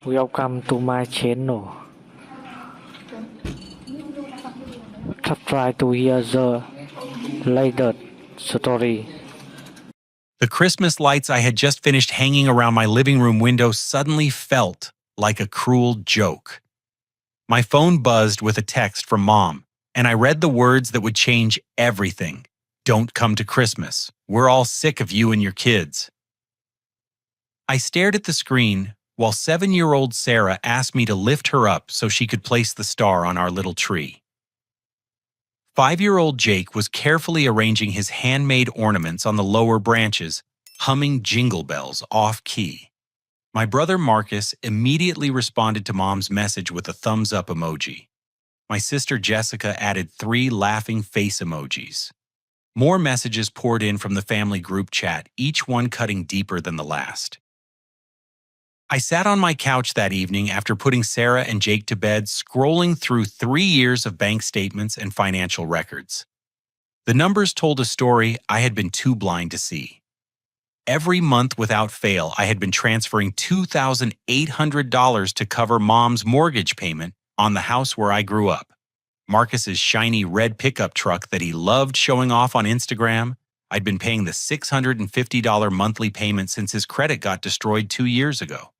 Welcome to my channel. Try to hear the latest story. The Christmas lights I had just finished hanging around my living room window suddenly felt like a cruel joke. My phone buzzed with a text from Mom, and I read the words that would change everything. Don't come to Christmas. We're all sick of you and your kids. I stared at the screen while 7-year-old Sarah asked me to lift her up so she could place the star on our little tree. 5-year-old Jake was carefully arranging his handmade ornaments on the lower branches, humming jingle bells off-key. My brother Marcus immediately responded to Mom's message with a thumbs-up emoji. My sister Jessica added 3 laughing face emojis. More messages poured in from the family group chat, each one cutting deeper than the last. I sat on my couch that evening after putting Sarah and Jake to bed, scrolling through 3 years of bank statements and financial records. The numbers told a story I had been too blind to see. Every month without fail, I had been transferring $2,800 to cover Mom's mortgage payment on the house where I grew up. Marcus's shiny red pickup truck that he loved showing off on Instagram. I'd been paying the $650 monthly payment since his credit got destroyed 2 years ago.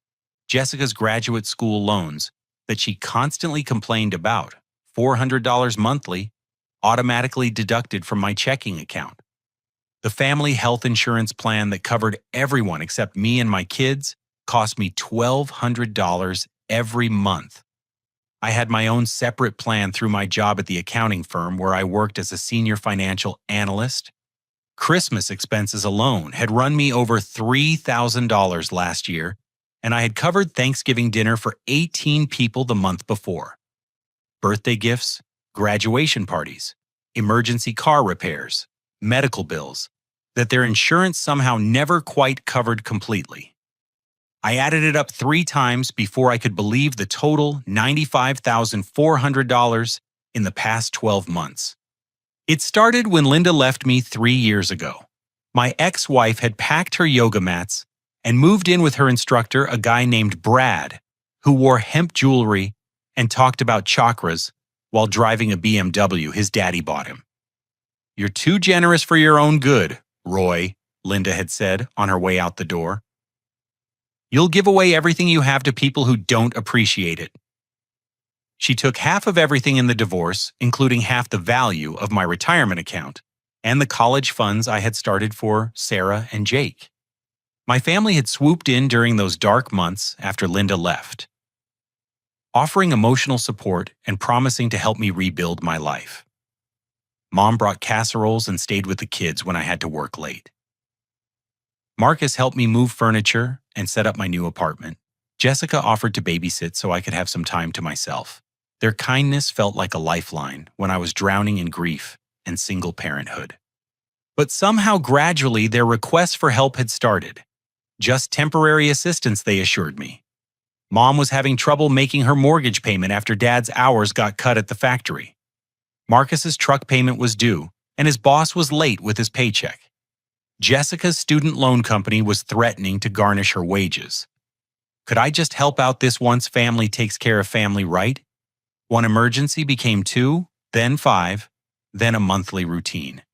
Jessica's graduate school loans that she constantly complained about, $400 monthly, automatically deducted from my checking account. The family health insurance plan that covered everyone except me and my kids cost me $1,200 every month. I had my own separate plan through my job at the accounting firm where I worked as a senior financial analyst. Christmas expenses alone had run me over $3,000 last year, and I had covered Thanksgiving dinner for 18 people the month before. Birthday gifts, graduation parties, emergency car repairs, medical bills, that their insurance somehow never quite covered completely. I added it up 3 times before I could believe the total $95,400 in the past 12 months. It started when Linda left me 3 years ago. My ex-wife had packed her yoga mats and moved in with her instructor, a guy named Brad, who wore hemp jewelry and talked about chakras while driving a BMW his daddy bought him. "You're too generous for your own good, Roy," Linda had said on her way out the door. "You'll give away everything you have to people who don't appreciate it." She took half of everything in the divorce, including half the value of my retirement account and the college funds I had started for Sarah and Jake. My family had swooped in during those dark months after Linda left, offering emotional support and promising to help me rebuild my life. Mom brought casseroles and stayed with the kids when I had to work late. Marcus helped me move furniture and set up my new apartment. Jessica offered to babysit so I could have some time to myself. Their kindness felt like a lifeline when I was drowning in grief and single parenthood. But somehow gradually their requests for help had started. Just temporary assistance, they assured me. Mom was having trouble making her mortgage payment after Dad's hours got cut at the factory. Marcus's truck payment was due, and his boss was late with his paycheck. Jessica's student loan company was threatening to garnish her wages. Could I just help out this once family takes care of family, right? One emergency became 2, then 5, then a monthly routine.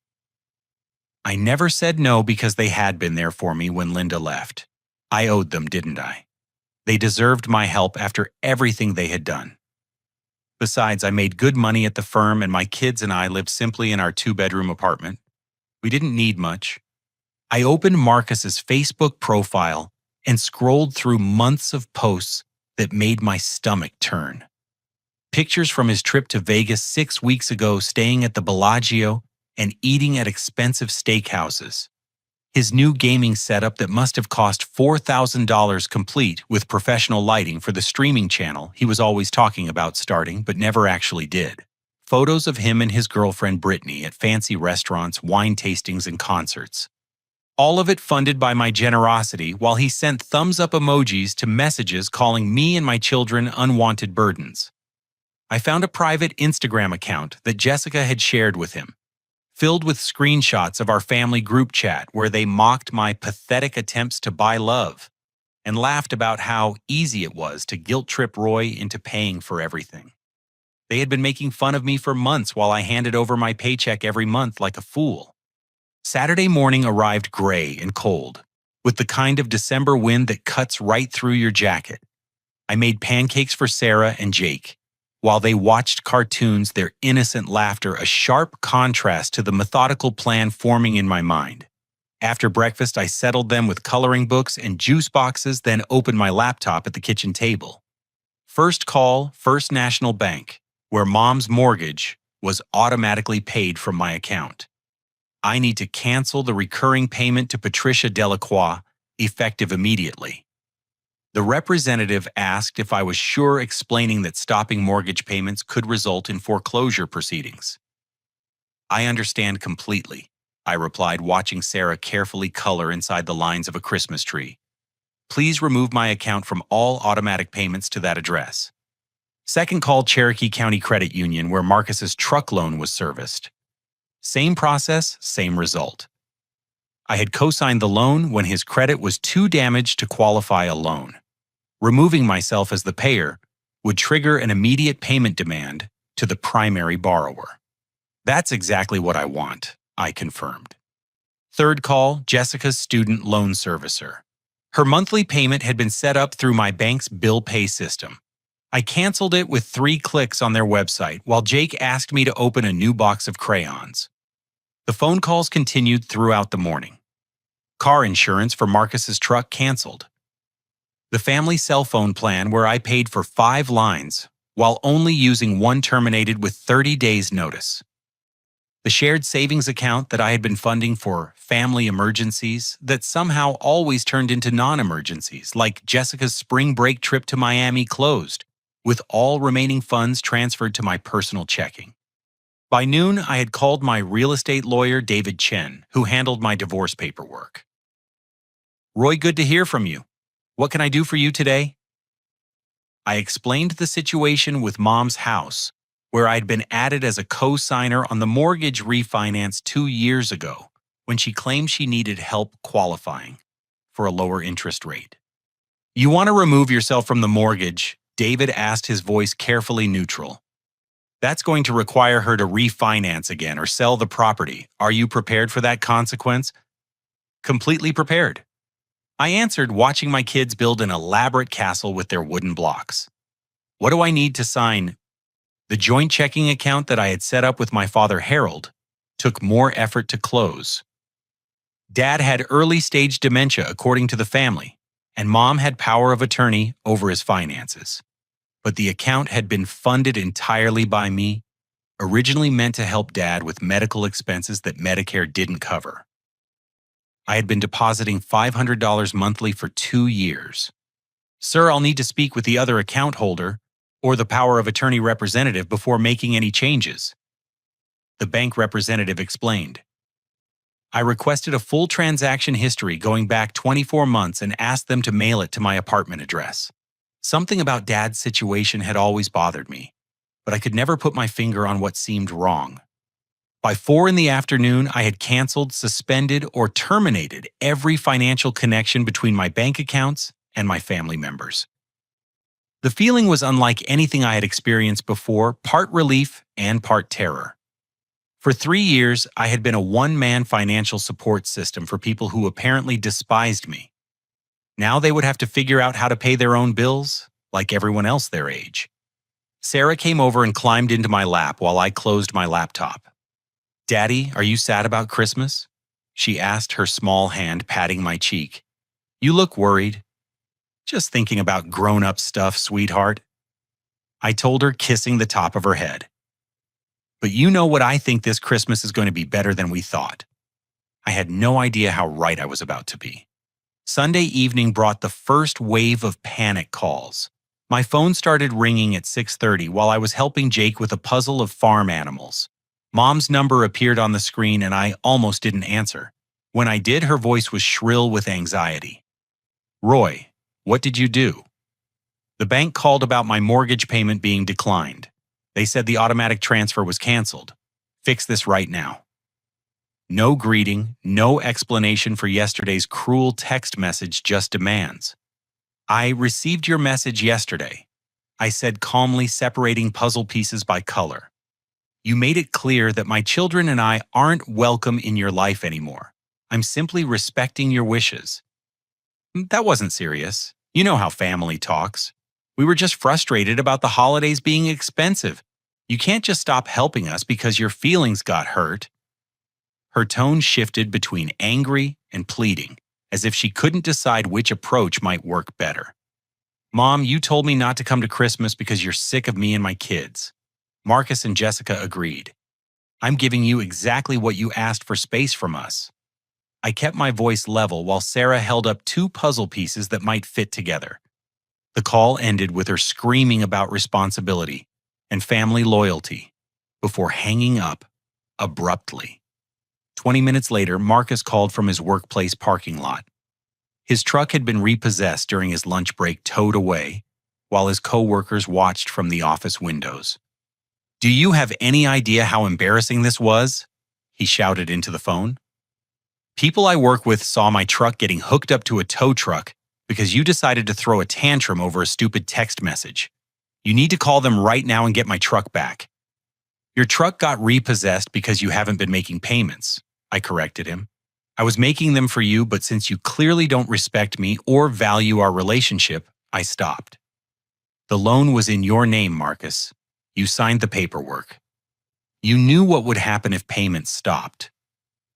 I never said no because they had been there for me when Linda left. I owed them, didn't I? They deserved my help after everything they had done. Besides, I made good money at the firm and my kids and I lived simply in our 2-bedroom apartment. We didn't need much. I opened Marcus's Facebook profile and scrolled through months of posts that made my stomach turn. Pictures from his trip to Vegas 6 weeks ago, staying at the Bellagio and eating at expensive steakhouses. His new gaming setup that must have cost $4,000 complete with professional lighting for the streaming channel he was always talking about starting but never actually did. Photos of him and his girlfriend Brittany at fancy restaurants, wine tastings, and concerts. All of it funded by my generosity while he sent thumbs-up emojis to messages calling me and my children unwanted burdens. I found a private Instagram account that Jessica had shared with him, filled with screenshots of our family group chat where they mocked my pathetic attempts to buy love and laughed about how easy it was to guilt-trip Roy into paying for everything. They had been making fun of me for months while I handed over my paycheck every month like a fool. Saturday morning arrived gray and cold, with the kind of December wind that cuts right through your jacket. I made pancakes for Sarah and Jake. While they watched cartoons, their innocent laughter a sharp contrast to the methodical plan forming in my mind. After breakfast, I settled them with coloring books and juice boxes, then opened my laptop at the kitchen table. First call, First National Bank, where Mom's mortgage was automatically paid from my account. I need to cancel the recurring payment to Patricia Delacroix, effective immediately. The representative asked if I was sure, explaining that stopping mortgage payments could result in foreclosure proceedings. I understand completely, I replied, watching Sarah carefully color inside the lines of a Christmas tree. Please remove my account from all automatic payments to that address. Second call, Cherokee County Credit Union, where Marcus's truck loan was serviced. Same process, same result. I had co-signed the loan when his credit was too damaged to qualify a loan. Removing myself as the payer would trigger an immediate payment demand to the primary borrower. That's exactly what I want, I confirmed. Third call, Jessica's student loan servicer. Her monthly payment had been set up through my bank's bill pay system. I canceled it with 3 clicks on their website while Jake asked me to open a new box of crayons. The phone calls continued throughout the morning. Car insurance for Marcus's truck canceled. The family cell phone plan, where I paid for 5 lines while only using 1, terminated with 30 days notice. The shared savings account that I had been funding for family emergencies that somehow always turned into non-emergencies, like Jessica's spring break trip to Miami, closed, with all remaining funds transferred to my personal checking. By noon, I had called my real estate lawyer, David Chen, who handled my divorce paperwork. Roy, good to hear from you. What can I do for you today? I explained the situation with Mom's house, where I'd been added as a co-signer on the mortgage refinance 2 years ago, when she claimed she needed help qualifying for a lower interest rate. You want to remove yourself from the mortgage? David asked, his voice carefully neutral. That's going to require her to refinance again or sell the property. Are you prepared for that consequence? Completely prepared, I answered, watching my kids build an elaborate castle with their wooden blocks. What do I need to sign? The joint checking account that I had set up with my father, Harold, took more effort to close. Dad had early-stage dementia, according to the family, and Mom had power of attorney over his finances. But the account had been funded entirely by me, originally meant to help Dad with medical expenses that Medicare didn't cover. I had been depositing $500 monthly for 2 years. Sir, I'll need to speak with the other account holder or the power of attorney representative before making any changes, the bank representative explained. I requested a full transaction history going back 24 months and asked them to mail it to my apartment address. Something about Dad's situation had always bothered me, but I could never put my finger on what seemed wrong. By 4 p.m, I had canceled, suspended, or terminated every financial connection between my bank accounts and my family members. The feeling was unlike anything I had experienced before, part relief and part terror. For 3 years, I had been a one-man financial support system for people who apparently despised me. Now they would have to figure out how to pay their own bills, like everyone else their age. Sarah came over and climbed into my lap while I closed my laptop. Daddy, are you sad about Christmas? She asked, her small hand patting my cheek. You look worried. Just thinking about grown-up stuff, sweetheart. I told her, kissing the top of her head. But you know what, I think this Christmas is going to be better than we thought. I had no idea how right I was about to be. Sunday evening brought the first wave of panic calls. My phone started ringing at 6:30 while I was helping Jake with a puzzle of farm animals. Mom's number appeared on the screen and I almost didn't answer. When I did, her voice was shrill with anxiety. Roy, what did you do? The bank called about my mortgage payment being declined. They said the automatic transfer was canceled. Fix this right now. No greeting, no explanation for yesterday's cruel text message, just demands. I received your message yesterday, I said calmly, separating puzzle pieces by color. You made it clear that my children and I aren't welcome in your life anymore. I'm simply respecting your wishes. That wasn't serious. You know how family talks. We were just frustrated about the holidays being expensive. You can't just stop helping us because your feelings got hurt. Her tone shifted between angry and pleading, as if she couldn't decide which approach might work better. Mom, you told me not to come to Christmas because you're sick of me and my kids. Marcus and Jessica agreed. I'm giving you exactly what you asked for space from us. I kept my voice level while Sarah held up two puzzle pieces that might fit together. The call ended with her screaming about responsibility and family loyalty before hanging up abruptly. 20 minutes later, Marcus called from his workplace parking lot. His truck had been repossessed during his lunch break, towed away, while his co-workers watched from the office windows. Do you have any idea how embarrassing this was? He shouted into the phone. People I work with saw my truck getting hooked up to a tow truck because you decided to throw a tantrum over a stupid text message. You need to call them right now and get my truck back. Your truck got repossessed because you haven't been making payments, I corrected him. I was making them for you, but since you clearly don't respect me or value our relationship, I stopped. The loan was in your name, Marcus. You signed the paperwork. You knew what would happen if payments stopped.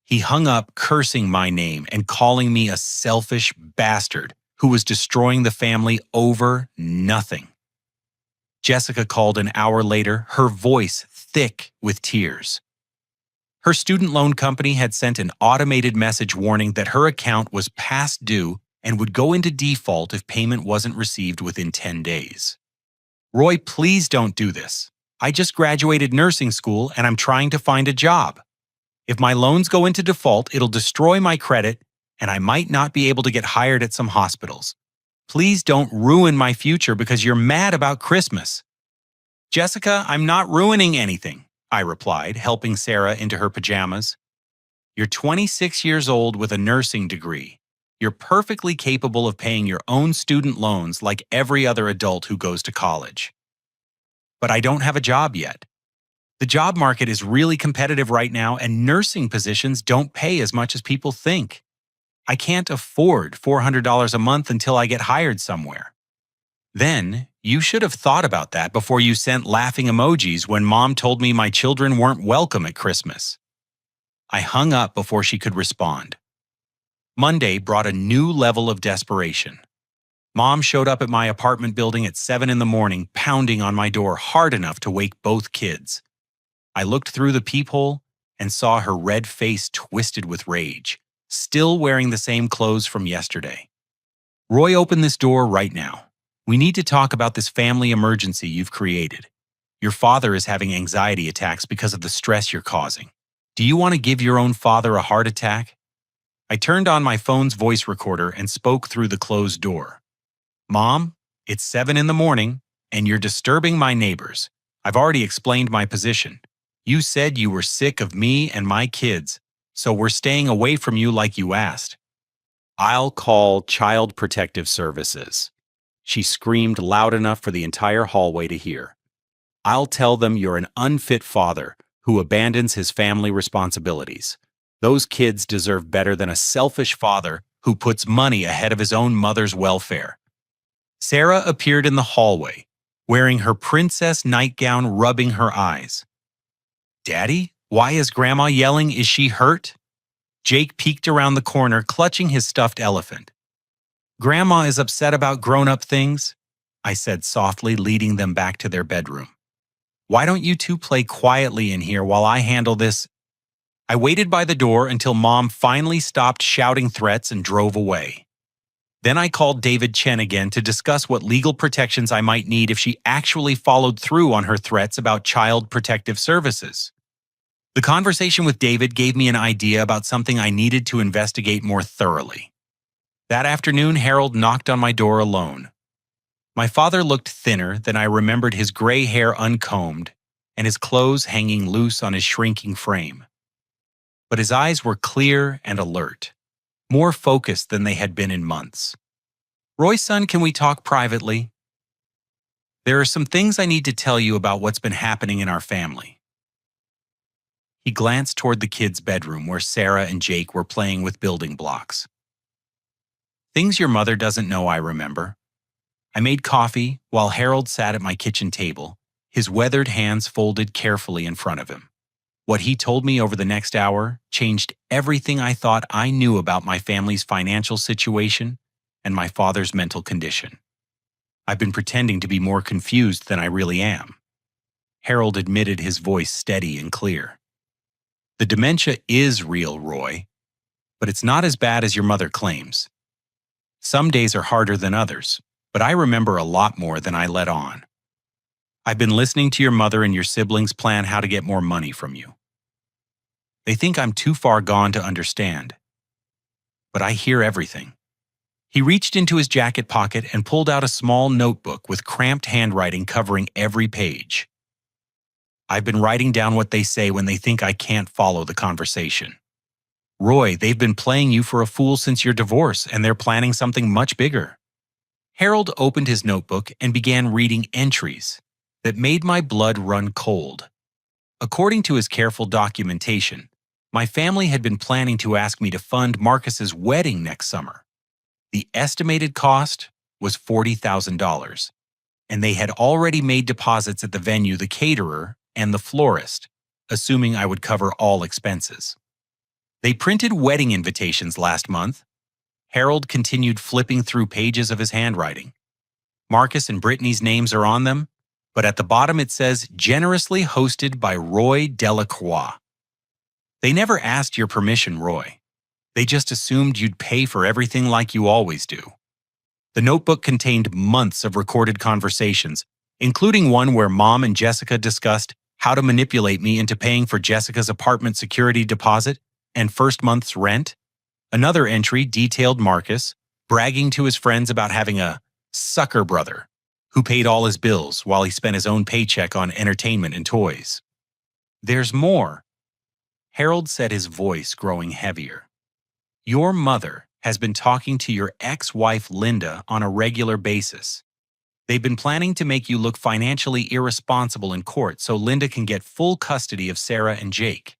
He hung up, cursing my name and calling me a selfish bastard who was destroying the family over nothing. Jessica called an hour later, her voice thick with tears. Her student loan company had sent an automated message warning that her account was past due and would go into default if payment wasn't received within 10 days. Roy, please don't do this. I just graduated nursing school and I'm trying to find a job. If my loans go into default, it'll destroy my credit and I might not be able to get hired at some hospitals. Please don't ruin my future because you're mad about Christmas. Jessica, I'm not ruining anything, I replied, helping Sarah into her pajamas. You're 26 years old with a nursing degree. You're perfectly capable of paying your own student loans like every other adult who goes to college. But I don't have a job yet. The job market is really competitive right now, and nursing positions don't pay as much as people think. I can't afford $400 a month until I get hired somewhere. Then, you should have thought about that before you sent laughing emojis when Mom told me my children weren't welcome at Christmas. I hung up before she could respond. Monday brought a new level of desperation. Mom showed up at my apartment building at 7 in the morning, pounding on my door hard enough to wake both kids. I looked through the peephole and saw her red face twisted with rage, still wearing the same clothes from yesterday. Roy, open this door right now. We need to talk about this family emergency you've created. Your father is having anxiety attacks because of the stress you're causing. Do you want to give your own father a heart attack? I turned on my phone's voice recorder and spoke through the closed door. Mom, it's 7 in the morning, and you're disturbing my neighbors. I've already explained my position. You said you were sick of me and my kids, so we're staying away from you like you asked. I'll call Child Protective Services. She screamed loud enough for the entire hallway to hear. I'll tell them you're an unfit father who abandons his family responsibilities. Those kids deserve better than a selfish father who puts money ahead of his own mother's welfare. Sarah appeared in the hallway, wearing her princess nightgown, rubbing her eyes. Daddy, why is Grandma yelling? Is she hurt? Jake peeked around the corner, clutching his stuffed elephant. Grandma is upset about grown-up things, I said softly, leading them back to their bedroom. Why don't you two play quietly in here while I handle this? I waited by the door until Mom finally stopped shouting threats and drove away. Then I called David Chen again to discuss what legal protections I might need if she actually followed through on her threats about Child Protective Services. The conversation with David gave me an idea about something I needed to investigate more thoroughly. That afternoon, Harold knocked on my door alone. My father looked thinner than I remembered, his gray hair uncombed and his clothes hanging loose on his shrinking frame. But his eyes were clear and alert, more focused than they had been in months. Roy's son, can we talk privately? There are some things I need to tell you about what's been happening in our family. He glanced toward the kids' bedroom where Sarah and Jake were playing with building blocks. Things your mother doesn't know, I remember. I made coffee while Harold sat at my kitchen table, his weathered hands folded carefully in front of him. What he told me over the next hour changed everything I thought I knew about my family's financial situation and my father's mental condition. I've been pretending to be more confused than I really am. Harold admitted, his voice steady and clear. The dementia is real, Roy, but it's not as bad as your mother claims. Some days are harder than others, but I remember a lot more than I let on. I've been listening to your mother and your siblings plan how to get more money from you. They think I'm too far gone to understand, but I hear everything. He reached into his jacket pocket and pulled out a small notebook with cramped handwriting covering every page. I've been writing down what they say when they think I can't follow the conversation. Roy, they've been playing you for a fool since your divorce, and they're planning something much bigger. Harold opened his notebook and began reading entries that made my blood run cold. According to his careful documentation, my family had been planning to ask me to fund Marcus's wedding next summer. The estimated cost was $40,000, and they had already made deposits at the venue, the caterer, and the florist, assuming I would cover all expenses. They printed wedding invitations last month. Harold continued flipping through pages of his handwriting. Marcus and Brittany's names are on them, but at the bottom it says, generously hosted by Roy Delacroix. They never asked your permission, Roy. They just assumed you'd pay for everything like you always do. The notebook contained months of recorded conversations, including one where Mom and Jessica discussed how to manipulate me into paying for Jessica's apartment security deposit and first month's rent. Another entry detailed Marcus bragging to his friends about having a sucker brother who paid all his bills while he spent his own paycheck on entertainment and toys. There's more, Harold said, his voice growing heavier. Your mother has been talking to your ex-wife Linda on a regular basis. They've been planning to make you look financially irresponsible in court so Linda can get full custody of Sarah and Jake.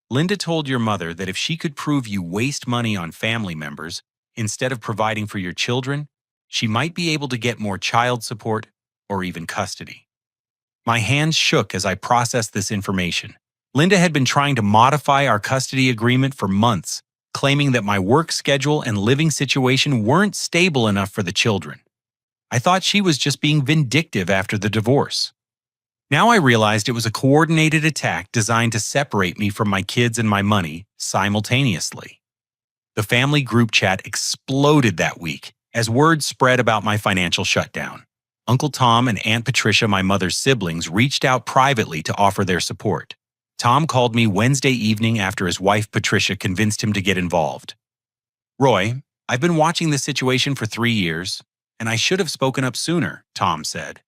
Linda told your mother that if she could prove you waste money on family members instead of providing for your children, she might be able to get more child support or even custody. My hands shook as I processed this information. Linda had been trying to modify our custody agreement for months, claiming that my work schedule and living situation weren't stable enough for the children. I thought she was just being vindictive after the divorce. Now I realized it was a coordinated attack designed to separate me from my kids and my money simultaneously. The family group chat exploded that week as word spread about my financial shutdown. Uncle Tom and Aunt Patricia, my mother's siblings, reached out privately to offer their support. Tom called me Wednesday evening after his wife Patricia convinced him to get involved. Roy, I've been watching this situation for 3 years, and I should have spoken up sooner, Tom said.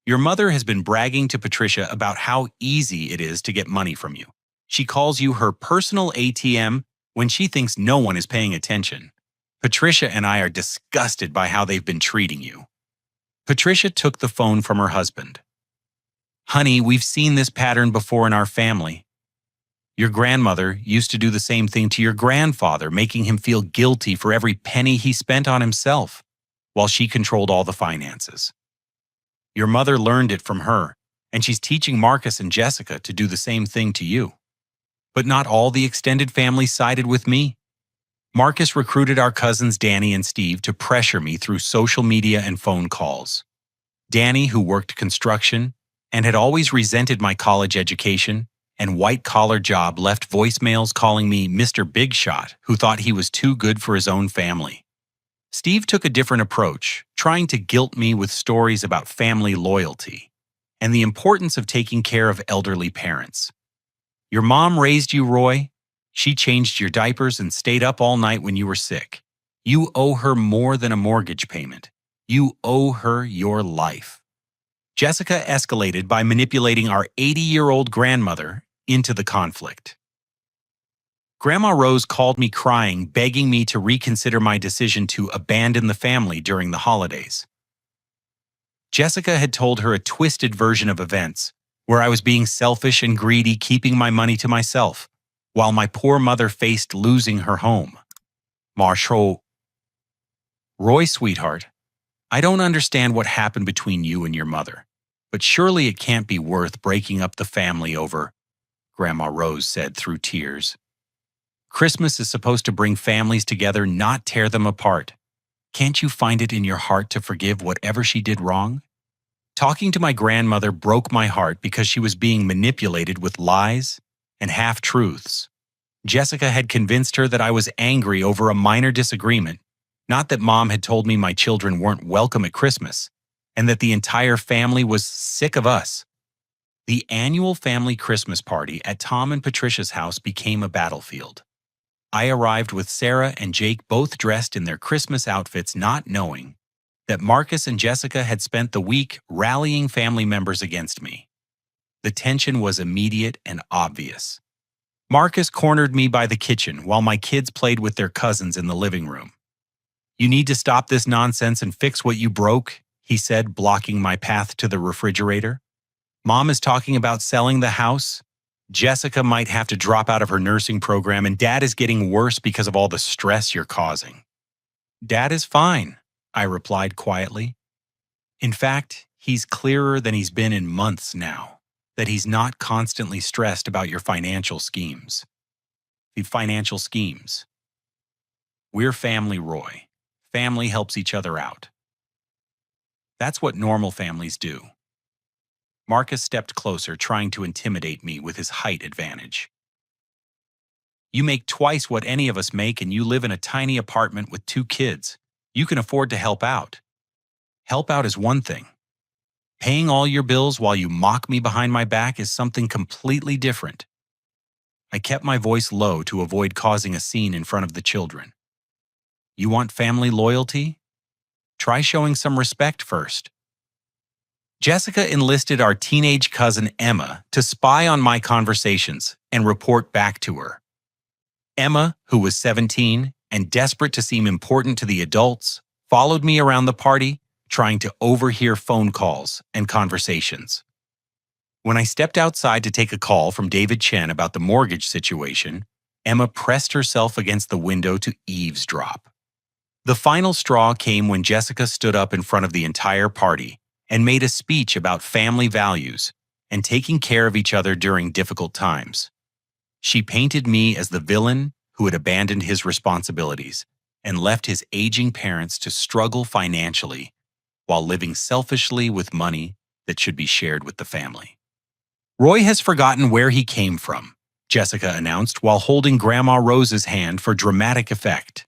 Your mother has been bragging to Patricia about how easy it is to get money from you. She calls you her personal ATM when she thinks no one is paying attention. Patricia and I are disgusted by how they've been treating you. Patricia took the phone from her husband. Honey, we've seen this pattern before in our family. Your grandmother used to do the same thing to your grandfather, making him feel guilty for every penny he spent on himself, while she controlled all the finances. Your mother learned it from her, and she's teaching Marcus and Jessica to do the same thing to you. But not all the extended family sided with me. Marcus recruited our cousins Danny and Steve to pressure me through social media and phone calls. Danny, who worked construction and had always resented my college education and white-collar job, left voicemails calling me Mr. Big Shot, who thought he was too good for his own family. Steve took a different approach, trying to guilt me with stories about family loyalty and the importance of taking care of elderly parents. Your mom raised you, Roy. She changed your diapers and stayed up all night when you were sick. You owe her more than a mortgage payment. You owe her your life. Jessica escalated by manipulating our 80-year-old grandmother into the conflict. Grandma Rose called me crying, begging me to reconsider my decision to abandon the family during the holidays. Jessica had told her a twisted version of events, where I was being selfish and greedy, keeping my money to myself, while my poor mother faced losing her home. Marshall, Roy, sweetheart, I don't understand what happened between you and your mother, but surely it can't be worth breaking up the family over, Grandma Rose said through tears. Christmas is supposed to bring families together, not tear them apart. Can't you find it in your heart to forgive whatever she did wrong? Talking to my grandmother broke my heart because she was being manipulated with lies and half-truths. Jessica had convinced her that I was angry over a minor disagreement, not that Mom had told me my children weren't welcome at Christmas, and that the entire family was sick of us. The annual family Christmas party at Tom and Patricia's house became a battlefield. I arrived with Sarah and Jake both dressed in their Christmas outfits, not knowing that Marcus and Jessica had spent the week rallying family members against me. The tension was immediate and obvious. Marcus cornered me by the kitchen while my kids played with their cousins in the living room. "You need to stop this nonsense and fix what you broke," he said, blocking my path to the refrigerator. "Mom is talking about selling the house. Jessica might have to drop out of her nursing program, and Dad is getting worse because of all the stress you're causing." "Dad is fine," I replied quietly. In fact, he's clearer than he's been in months now, that he's not constantly stressed about your financial schemes. The financial schemes. We're family, Roy. Family helps each other out. That's what normal families do. Marcus stepped closer, trying to intimidate me with his height advantage. "You make twice what any of us make, and you live in a tiny apartment with 2 kids. You can afford to help out." Help out is one thing. Paying all your bills while you mock me behind my back is something completely different. I kept my voice low to avoid causing a scene in front of the children. "You want family loyalty? Try showing some respect first." Jessica enlisted our teenage cousin Emma to spy on my conversations and report back to her. Emma, who was 17 and desperate to seem important to the adults, followed me around the party, trying to overhear phone calls and conversations. When I stepped outside to take a call from David Chen about the mortgage situation, Emma pressed herself against the window to eavesdrop. The final straw came when Jessica stood up in front of the entire party and made a speech about family values and taking care of each other during difficult times. She painted me as the villain who had abandoned his responsibilities and left his aging parents to struggle financially while living selfishly with money that should be shared with the family. "Roy has forgotten where he came from," Jessica announced while holding Grandma Rose's hand for dramatic effect.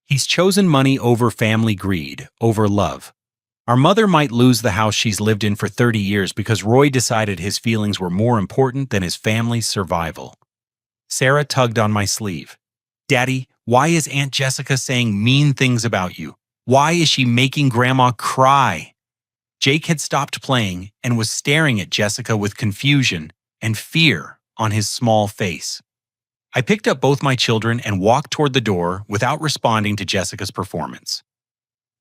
"He's chosen money over family greed, over love. Our mother might lose the house she's lived in for 30 years because Roy decided his feelings were more important than his family's survival." Sarah tugged on my sleeve. "Daddy, why is Aunt Jessica saying mean things about you? Why is she making Grandma cry?" Jake had stopped playing and was staring at Jessica with confusion and fear on his small face. I picked up both my children and walked toward the door without responding to Jessica's performance.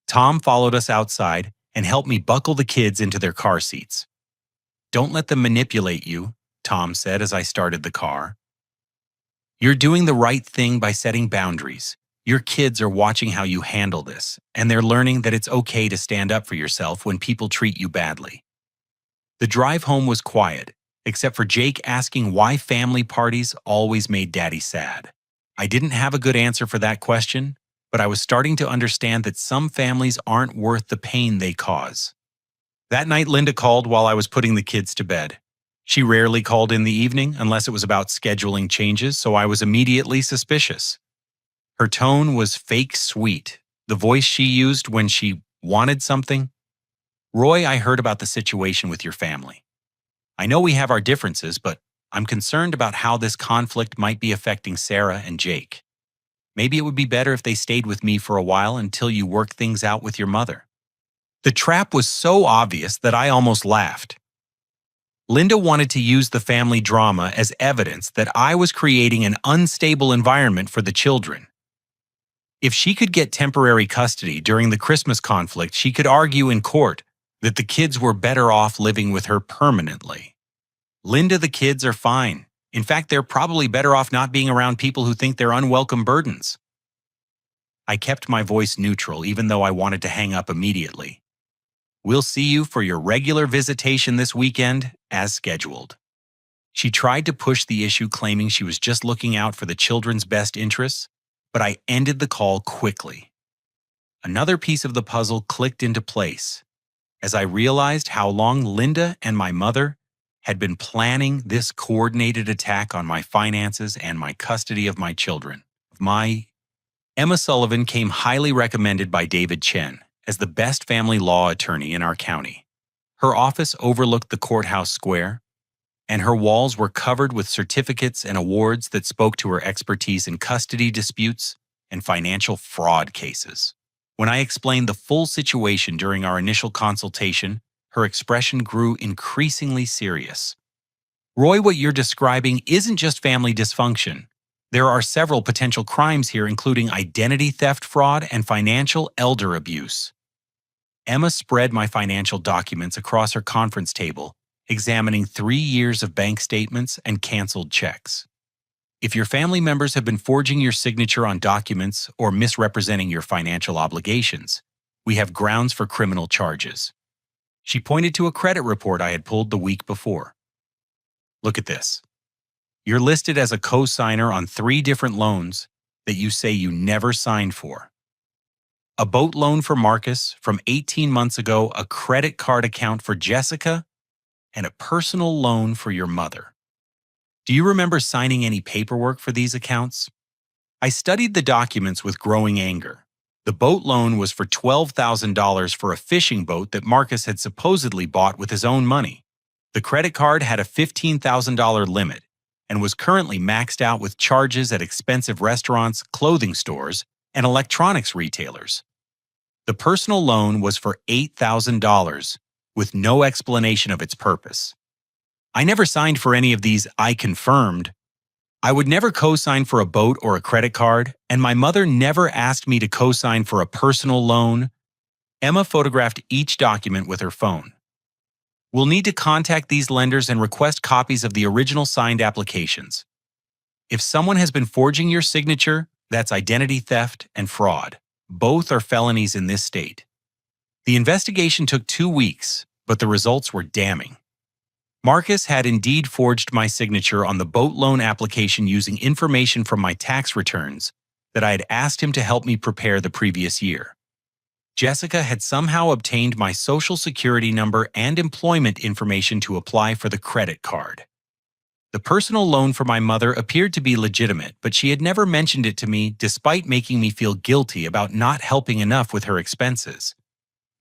Tom followed us outside and helped me buckle the kids into their car seats. "Don't let them manipulate you," Tom said as I started the car. "You're doing the right thing by setting boundaries. Your kids are watching how you handle this, and they're learning that it's okay to stand up for yourself when people treat you badly." The drive home was quiet, except for Jake asking why family parties always made Daddy sad. I didn't have a good answer for that question, but I was starting to understand that some families aren't worth the pain they cause. That night, Linda called while I was putting the kids to bed. She rarely called in the evening unless it was about scheduling changes, so I was immediately suspicious. Her tone was fake sweet, the voice she used when she wanted something. "Roy, I heard about the situation with your family. I know we have our differences, but I'm concerned about how this conflict might be affecting Sarah and Jake. Maybe it would be better if they stayed with me for a while until you work things out with your mother." The trap was so obvious that I almost laughed. Linda wanted to use the family drama as evidence that I was creating an unstable environment for the children. If she could get temporary custody during the Christmas conflict, she could argue in court that the kids were better off living with her permanently. Linda, the kids are fine. In fact, they're probably better off not being around people who think they're unwelcome burdens. I kept my voice neutral, even though I wanted to hang up immediately. We'll see you for your regular visitation this weekend, as scheduled. She tried to push the issue, claiming she was just looking out for the children's best interests, but I ended the call quickly. Another piece of the puzzle clicked into place as I realized how long Linda and my mother had been planning this coordinated attack on my finances and my custody of my children. Emma Sullivan came highly recommended by David Chen as the best family law attorney in our county. Her office overlooked the courthouse square, and her walls were covered with certificates and awards that spoke to her expertise in custody disputes and financial fraud cases. When I explained the full situation during our initial consultation, her expression grew increasingly serious. Roy, what you're describing isn't just family dysfunction. There are several potential crimes here, including identity theft fraud and financial elder abuse. Emma spread my financial documents across her conference table, examining 3 years of bank statements and canceled checks. If your family members have been forging your signature on documents or misrepresenting your financial obligations, we have grounds for criminal charges. She pointed to a credit report I had pulled the week before. Look at this. You're listed as a co-signer on 3 different loans that you say you never signed for. A boat loan for Marcus from 18 months ago, a credit card account for Jessica, and a personal loan for your mother. Do you remember signing any paperwork for these accounts? I studied the documents with growing anger. The boat loan was for $12,000 for a fishing boat that Marcus had supposedly bought with his own money. The credit card had a $15,000 limit and was currently maxed out with charges at expensive restaurants, clothing stores, and electronics retailers. The personal loan was for $8,000 with no explanation of its purpose. I never signed for any of these. I confirmed. I would never co-sign for a boat or a credit card, and my mother never asked me to co-sign for a personal loan. Emma photographed each document with her phone. We'll need to contact these lenders and request copies of the original signed applications. If someone has been forging your signature, that's identity theft and fraud. Both are felonies in this state. The investigation took 2 weeks, but the results were damning. Marcus had indeed forged my signature on the boat loan application using information from my tax returns that I had asked him to help me prepare the previous year. Jessica had somehow obtained my social security number and employment information to apply for the credit card. The personal loan for my mother appeared to be legitimate, but she had never mentioned it to me despite making me feel guilty about not helping enough with her expenses.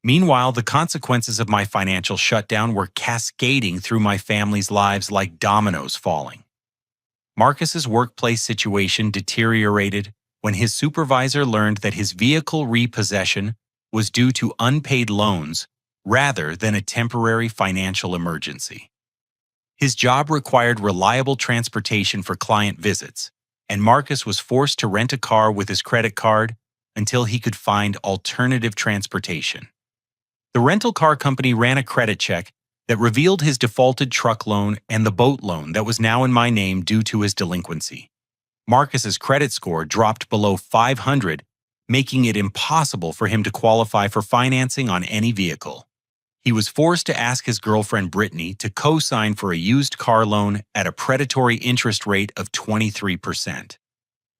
Meanwhile, the consequences of my financial shutdown were cascading through my family's lives like dominoes falling. Marcus's workplace situation deteriorated when his supervisor learned that his vehicle repossession was due to unpaid loans rather than a temporary financial emergency. His job required reliable transportation for client visits, and Marcus was forced to rent a car with his credit card until he could find alternative transportation. The rental car company ran a credit check that revealed his defaulted truck loan and the boat loan that was now in my name due to his delinquency. Marcus's credit score dropped below 500, making it impossible for him to qualify for financing on any vehicle. He was forced to ask his girlfriend Brittany to co-sign for a used car loan at a predatory interest rate of 23%.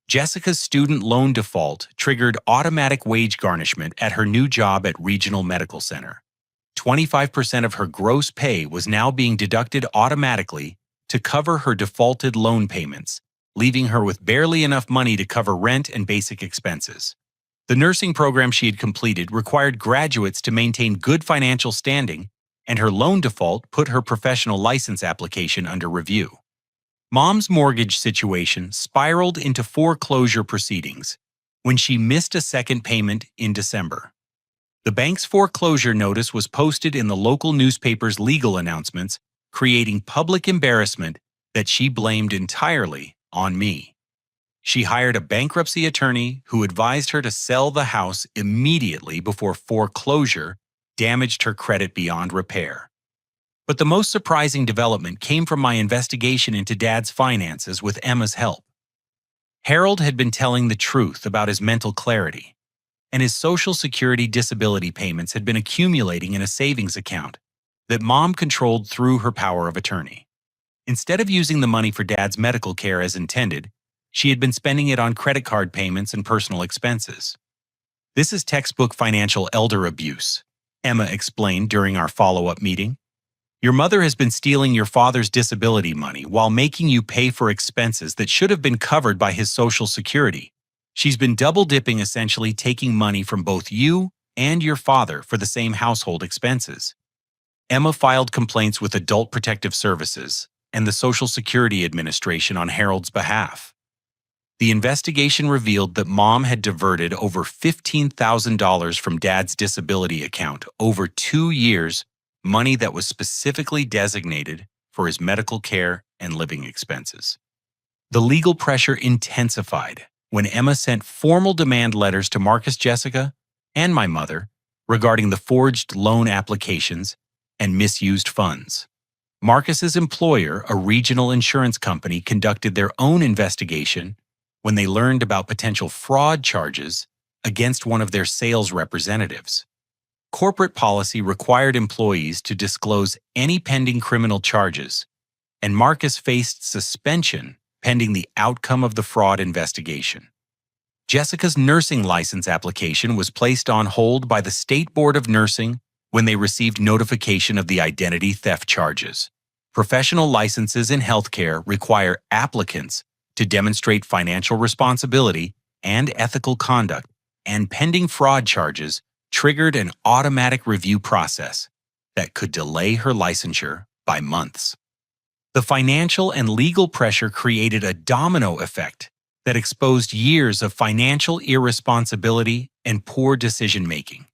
Jessica's student loan default triggered automatic wage garnishment at her new job at Regional Medical Center. 25% of her gross pay was now being deducted automatically to cover her defaulted loan payments, leaving her with barely enough money to cover rent and basic expenses. The nursing program she had completed required graduates to maintain good financial standing, and her loan default put her professional license application under review. Mom's mortgage situation spiraled into foreclosure proceedings when she missed a second payment in December. The bank's foreclosure notice was posted in the local newspaper's legal announcements, creating public embarrassment that she blamed entirely on me. She hired a bankruptcy attorney who advised her to sell the house immediately before foreclosure damaged her credit beyond repair. But the most surprising development came from my investigation into Dad's finances with Emma's help. Harold had been telling the truth about his mental clarity, and his Social Security disability payments had been accumulating in a savings account that Mom controlled through her power of attorney. Instead of using the money for Dad's medical care as intended, she had been spending it on credit card payments and personal expenses. "This is textbook financial elder abuse," Emma explained during our follow-up meeting. "Your mother has been stealing your father's disability money while making you pay for expenses that should have been covered by his Social Security. She's been double-dipping, essentially taking money from both you and your father for the same household expenses." Emma filed complaints with Adult Protective Services and the Social Security Administration on Harold's behalf. The investigation revealed that Mom had diverted over $15,000 from Dad's disability account over 2 years, money that was specifically designated for his medical care and living expenses. The legal pressure intensified when Emma sent formal demand letters to Marcus, Jessica, and my mother regarding the forged loan applications and misused funds. Marcus's employer, a regional insurance company, conducted their own investigation when they learned about potential fraud charges against one of their sales representatives. Corporate policy required employees to disclose any pending criminal charges, and Marcus faced suspension pending the outcome of the fraud investigation. Jessica's nursing license application was placed on hold by the State Board of Nursing when they received notification of the identity theft charges. Professional licenses in healthcare require applicants to demonstrate financial responsibility and ethical conduct, and pending fraud charges triggered an automatic review process that could delay her licensure by months. The financial and legal pressure created a domino effect that exposed years of financial irresponsibility and poor decision-making.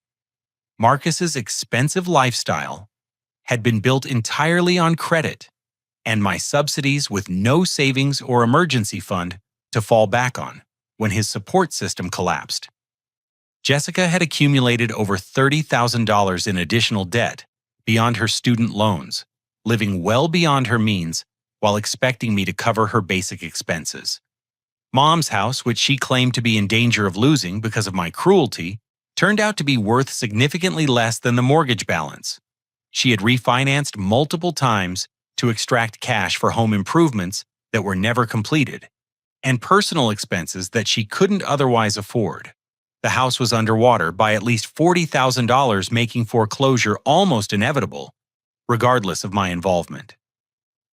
Marcus's expensive lifestyle had been built entirely on credit, and my subsidies with no savings or emergency fund to fall back on when his support system collapsed. Jessica had accumulated over $30,000 in additional debt beyond her student loans, living well beyond her means while expecting me to cover her basic expenses. Mom's house, which she claimed to be in danger of losing because of my cruelty, turned out to be worth significantly less than the mortgage balance. She had refinanced multiple times to extract cash for home improvements that were never completed, and personal expenses that she couldn't otherwise afford. The house was underwater by at least $40,000, making foreclosure almost inevitable, regardless of my involvement.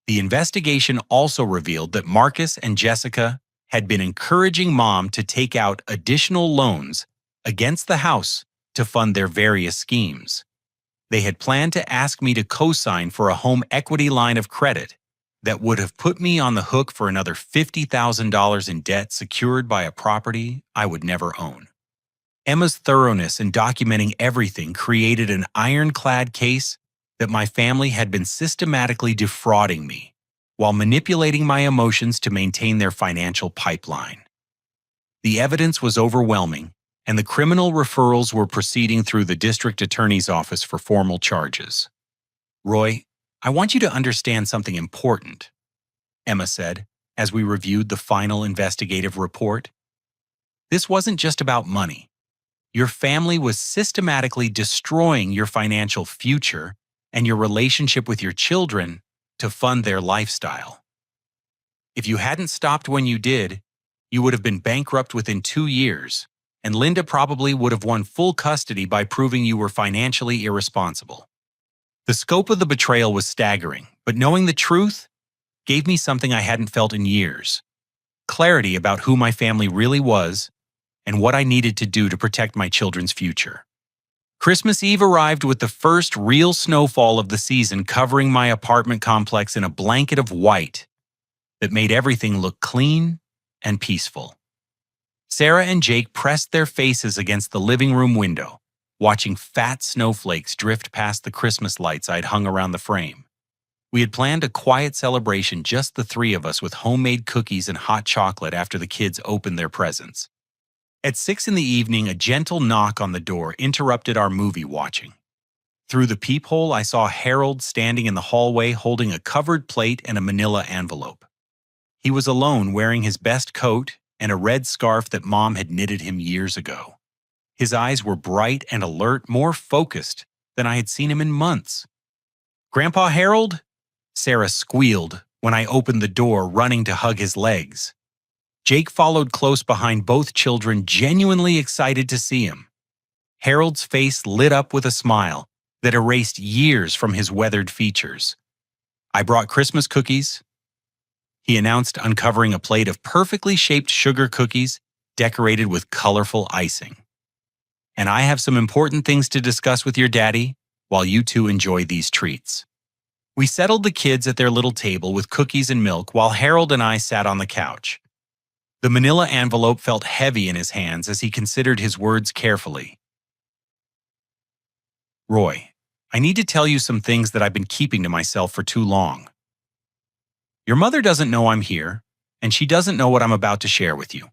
The investigation also revealed that Marcus and Jessica had been encouraging Mom to take out additional loans against the house to fund their various schemes. They had planned to ask me to co-sign for a home equity line of credit that would have put me on the hook for another $50,000 in debt secured by a property I would never own. Emma's thoroughness in documenting everything created an ironclad case that my family had been systematically defrauding me while manipulating my emotions to maintain their financial pipeline. The evidence was overwhelming, and the criminal referrals were proceeding through the district attorney's office for formal charges. "Roy, I want you to understand something important," Emma said as we reviewed the final investigative report. "This wasn't just about money. Your family was systematically destroying your financial future and your relationship with your children to fund their lifestyle. If you hadn't stopped when you did, you would have been bankrupt within 2 years, and Linda probably would have won full custody by proving you were financially irresponsible." The scope of the betrayal was staggering, but knowing the truth gave me something I hadn't felt in years: clarity about who my family really was and what I needed to do to protect my children's future. Christmas Eve arrived with the first real snowfall of the season, covering my apartment complex in a blanket of white that made everything look clean and peaceful. Sarah and Jake pressed their faces against the living room window, watching fat snowflakes drift past the Christmas lights I'd hung around the frame. We had planned a quiet celebration, just the three of us, with homemade cookies and hot chocolate after the kids opened their presents. At 6 in the evening, a gentle knock on the door interrupted our movie watching. Through the peephole, I saw Harold standing in the hallway holding a covered plate and a manila envelope. He was alone, wearing his best coat and a red scarf that Mom had knitted him years ago. His eyes were bright and alert, more focused than I had seen him in months. "Grandpa Harold?" Sarah squealed when I opened the door, running to hug his legs. Jake followed close behind both children, genuinely excited to see him. Harold's face lit up with a smile that erased years from his weathered features. "I brought Christmas cookies," he announced, uncovering a plate of perfectly shaped sugar cookies decorated with colorful icing. "And I have some important things to discuss with your daddy while you two enjoy these treats." We settled the kids at their little table with cookies and milk while Harold and I sat on the couch. The manila envelope felt heavy in his hands as he considered his words carefully. "Roy, I need to tell you some things that I've been keeping to myself for too long. Your mother doesn't know I'm here, and she doesn't know what I'm about to share with you."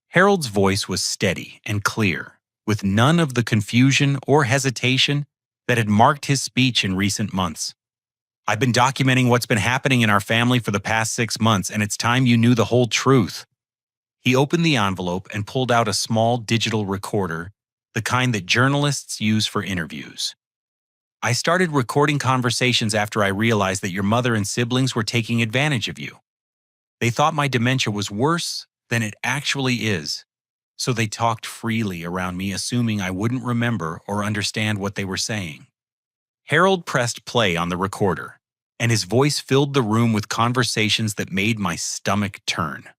Harold's voice was steady and clear, with none of the confusion or hesitation that had marked his speech in recent months. "I've been documenting what's been happening in our family for the past 6 months, and it's time you knew the whole truth." He opened the envelope and pulled out a small digital recorder, the kind that journalists use for interviews. "I started recording conversations after I realized that your mother and siblings were taking advantage of you. They thought my dementia was worse than it actually is, so they talked freely around me, assuming I wouldn't remember or understand what they were saying." Harold pressed play on the recorder, and his voice filled the room with conversations that made my stomach turn.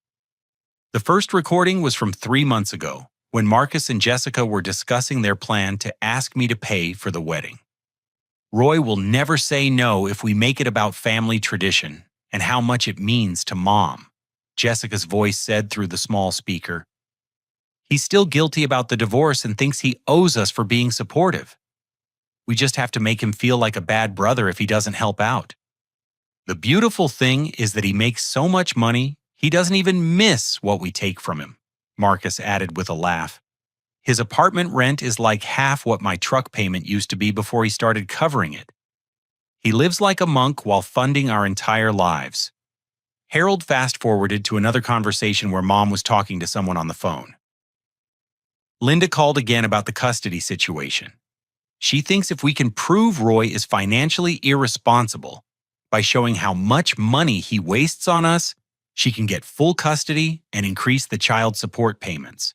The first recording was from 3 months ago, when Marcus and Jessica were discussing their plan to ask me to pay for the wedding. "Roy will never say no if we make it about family tradition and how much it means to Mom," Jessica's voice said through the small speaker. "He's still guilty about the divorce and thinks he owes us for being supportive. We just have to make him feel like a bad brother if he doesn't help out. The beautiful thing is that he makes so much money, he doesn't even miss what we take from him," Marcus added with a laugh. "His apartment rent is like half what my truck payment used to be before he started covering it. He lives like a monk while funding our entire lives." Harold fast-forwarded to another conversation where Mom was talking to someone on the phone. "Linda called again about the custody situation. She thinks if we can prove Roy is financially irresponsible by showing how much money he wastes on us, she can get full custody and increase the child support payments.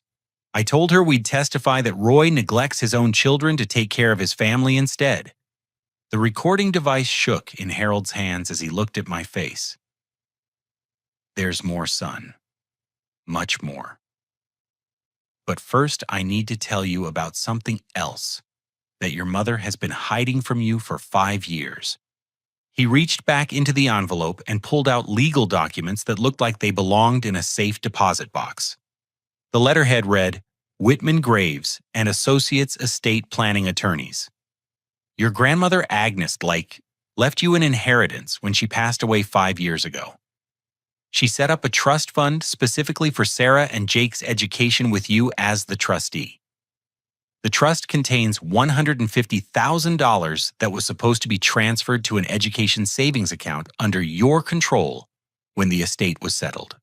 I told her we'd testify that Roy neglects his own children to take care of his family instead." The recording device shook in Harold's hands as he looked at my face. "There's more, son. Much more. But first, I need to tell you about something else that your mother has been hiding from you for 5 years." He reached back into the envelope and pulled out legal documents that looked like they belonged in a safe deposit box. The letterhead read, "Whitman Graves and Associates Estate Planning Attorneys. Your grandmother Agnes left you an inheritance when she passed away 5 years ago. She set up a trust fund specifically for Sarah and Jake's education with you as the trustee. The trust contains $150,000 that was supposed to be transferred to an education savings account under your control when the estate was settled."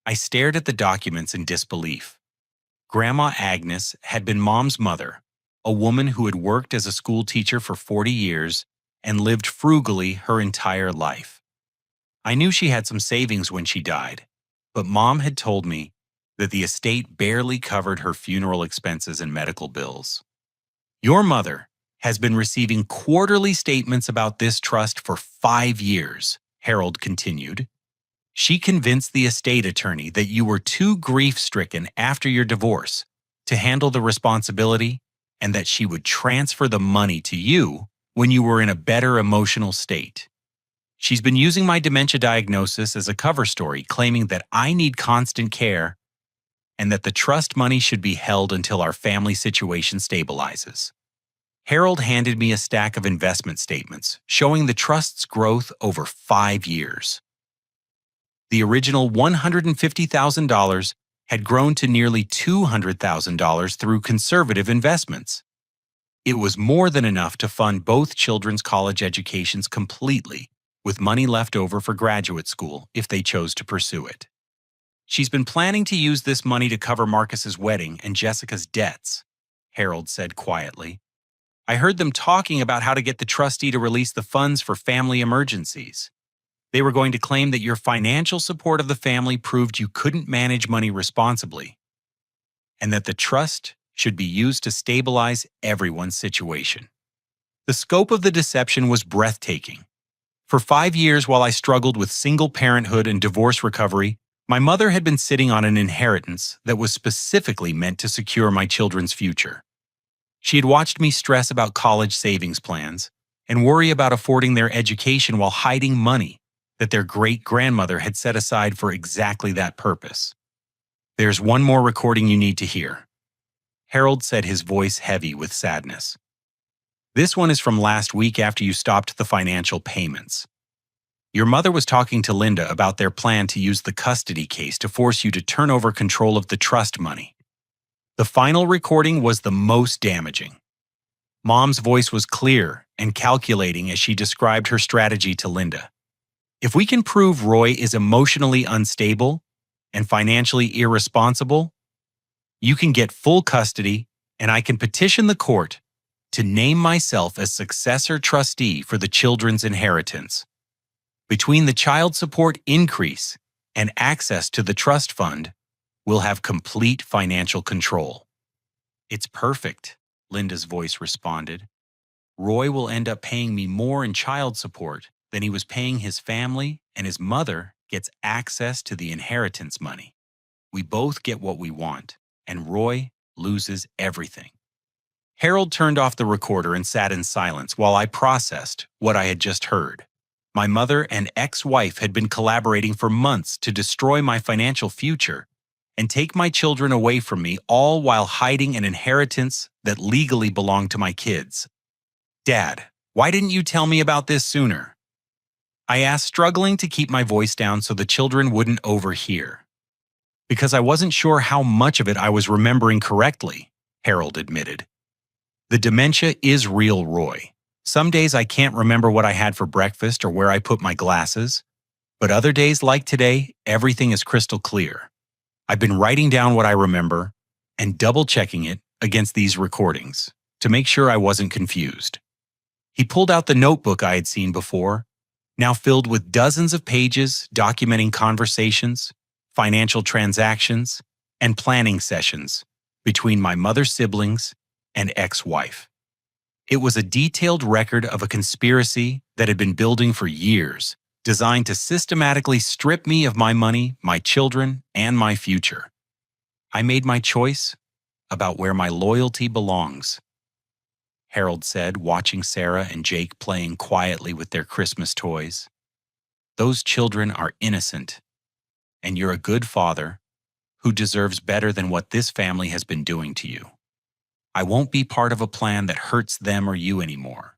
I stared at the documents in disbelief. Grandma Agnes had been Mom's mother, a woman who had worked as a school teacher for 40 years and lived frugally her entire life. I knew she had some savings when she died, but Mom had told me that the estate barely covered her funeral expenses and medical bills. "Your mother has been receiving quarterly statements about this trust for 5 years, Harold continued. "She convinced the estate attorney that you were too grief-stricken after your divorce to handle the responsibility and that she would transfer the money to you when you were in a better emotional state. She's been using my dementia diagnosis as a cover story, claiming that I need constant care and that the trust money should be held until our family situation stabilizes." Harold handed me a stack of investment statements showing the trust's growth over 5 years. The original $150,000 had grown to nearly $200,000 through conservative investments. It was more than enough to fund both children's college educations completely, with money left over for graduate school if they chose to pursue it. She's been planning to use this money to cover Marcus's wedding and Jessica's debts, Harold said quietly. I heard them talking about how to get the trustee to release the funds for family emergencies. They were going to claim that your financial support of the family proved you couldn't manage money responsibly, and that the trust should be used to stabilize everyone's situation. The scope of the deception was breathtaking. For 5 years, while I struggled with single parenthood and divorce recovery, my mother had been sitting on an inheritance that was specifically meant to secure my children's future. She had watched me stress about college savings plans and worry about affording their education while hiding money that their great-grandmother had set aside for exactly that purpose. There's one more recording you need to hear. Harold said, his voice heavy with sadness. This one is from last week after you stopped the financial payments. Your mother was talking to Linda about their plan to use the custody case to force you to turn over control of the trust money. The final recording was the most damaging. Mom's voice was clear and calculating as she described her strategy to Linda. If we can prove Roy is emotionally unstable and financially irresponsible, you can get full custody and I can petition the court to name myself as successor trustee for the children's inheritance. Between the child support increase and access to the trust fund, we'll have complete financial control. It's perfect, Linda's voice responded. Roy will end up paying me more in child support than he was paying his family, and his mother gets access to the inheritance money. We both get what we want, and Roy loses everything. Harold turned off the recorder and sat in silence while I processed what I had just heard. My mother and ex-wife had been collaborating for months to destroy my financial future and take my children away from me, all while hiding an inheritance that legally belonged to my kids. Dad, why didn't you tell me about this sooner? I asked, struggling to keep my voice down so the children wouldn't overhear. Because I wasn't sure how much of it I was remembering correctly, Harold admitted. The dementia is real, Roy. Some days I can't remember what I had for breakfast or where I put my glasses, but other days like today, everything is crystal clear. I've been writing down what I remember and double-checking it against these recordings to make sure I wasn't confused. He pulled out the notebook I had seen before, now filled with dozens of pages documenting conversations, financial transactions, and planning sessions between my mother's siblings and ex-wife. It was a detailed record of a conspiracy that had been building for years, designed to systematically strip me of my money, my children, and my future. I made my choice about where my loyalty belongs, Harold said, watching Sarah and Jake playing quietly with their Christmas toys. Those children are innocent, and you're a good father who deserves better than what this family has been doing to you. I won't be part of a plan that hurts them or you anymore.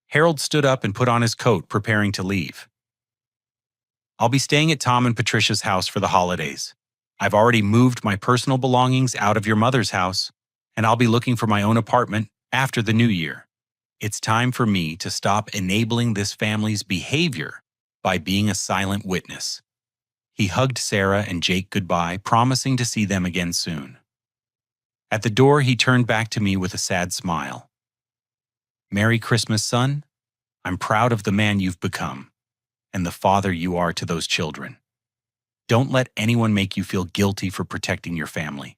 Harold stood up and put on his coat, preparing to leave. I'll be staying at Tom and Patricia's house for the holidays. I've already moved my personal belongings out of your mother's house, and I'll be looking for my own apartment after the new year. It's time for me to stop enabling this family's behavior by being a silent witness. He hugged Sarah and Jake goodbye, promising to see them again soon. At the door, he turned back to me with a sad smile. Merry Christmas, son. I'm proud of the man you've become and the father you are to those children. Don't let anyone make you feel guilty for protecting your family.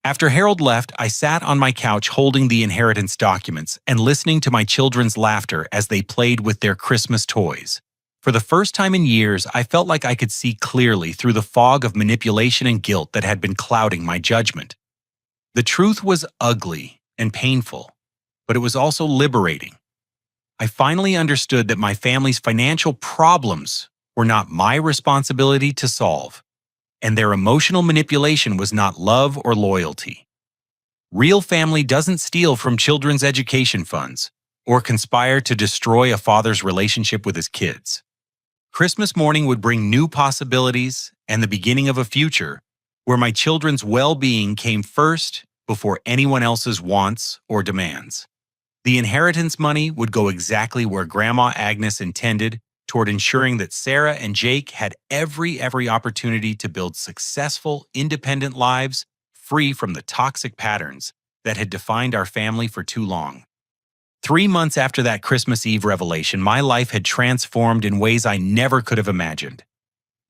After Harold left, I sat on my couch holding the inheritance documents and listening to my children's laughter as they played with their Christmas toys. For the first time in years, I felt like I could see clearly through the fog of manipulation and guilt that had been clouding my judgment. The truth was ugly and painful, but it was also liberating. I finally understood that my family's financial problems were not my responsibility to solve, and their emotional manipulation was not love or loyalty. Real family doesn't steal from children's education funds or conspire to destroy a father's relationship with his kids. Christmas morning would bring new possibilities and the beginning of a future where my children's well-being came first before anyone else's wants or demands. The inheritance money would go exactly where Grandma Agnes intended, toward ensuring that Sarah and Jake had every opportunity to build successful, independent lives free from the toxic patterns that had defined our family for too long. 3 months after that Christmas Eve revelation, my life had transformed in ways I never could have imagined.